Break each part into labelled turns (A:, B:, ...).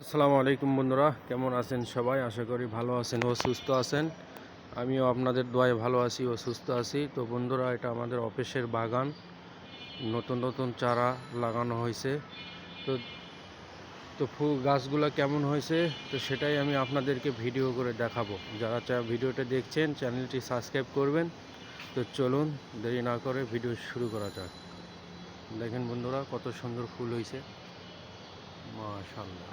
A: আসসালামু আলাইকুম বন্ধুরা, কেমন আছেন সবাই? আশা করি ভালো আছেন ও সুস্থ আছেন। আমিও আপনাদের দোয়ায় ভালো আছি ও সুস্থ আছি। তো বন্ধুরা, এটা আমাদের অফিসের বাগান, নতুন নতুন চারা লাগানো হয়েছে। তো তো ফুল গাছগুলো কেমন হয়েছে তো সেটাই আমি আপনাদেরকে ভিডিও করে দেখাবো। যারা ভিডিওটা দেখছেন চ্যানেলটি সাবস্ক্রাইব করবেন। তো চলুন দেরি না করে ভিডিও শুরু করা যাক। দেখেন বন্ধুরা, কত সুন্দর ফুল হয়েছে, মাশাআল্লাহ।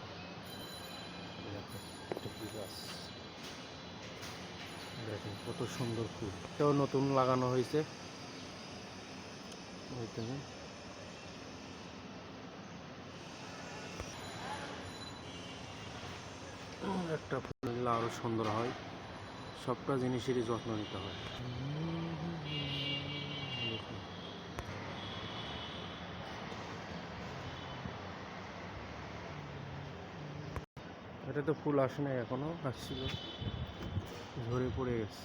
A: দেখেন কত সুন্দর ফুল, এটাও নতুন লাগানো হয়েছে। একটা ফুল নিলে আরো সুন্দর হয়। সবটা জিনিসেরই যত্ন নিতে হয়। এটা তো ফুল আসে নাই এখনো, আসছিল, ঝরে পড়ে গেছে।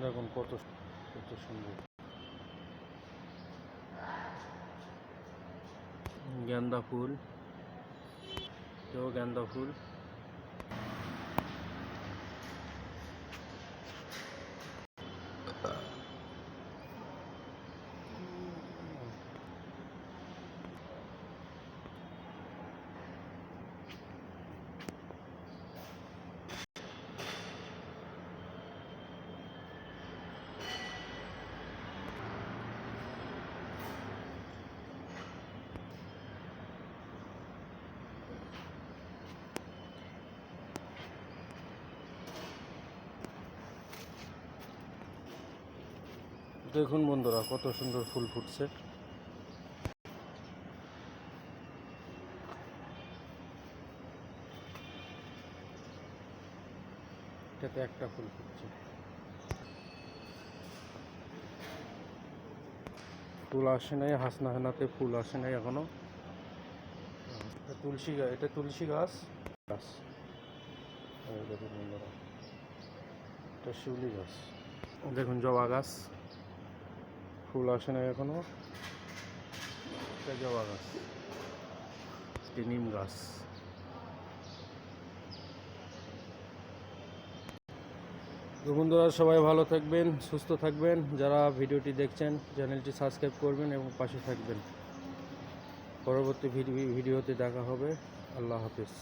A: দেখুন কত কত সুন্দর গেন্দা ফুল, এটাও গেন্দা ফুল। দেখুন বন্ধুরা, কত সুন্দর ফুল ফুটছে। এটাতে একটা ফুল ফুটছে, ফুল আসে নাই। হাসনাহানাতে ফুল আসে নাই এখনো। তুলসী গাছ, এটা তুলসী গাছ গাছ দেখুন বন্ধুরা, এটা শিউলি গাছ। দেখুন জবা গাছ, ফুল আসে নাই এখনো। এটা জবা গাছ, নিম গাছ। তো বন্ধুরা, সবাই ভালো থাকবেন, সুস্থ থাকবেন। যারা ভিডিওটি দেখছেন চ্যানেলটি সাবস্ক্রাইব করবেন এবং পাশে থাকবেন। পরবর্তী ভিডিওতে দেখা হবে। আল্লাহ হাফেজ।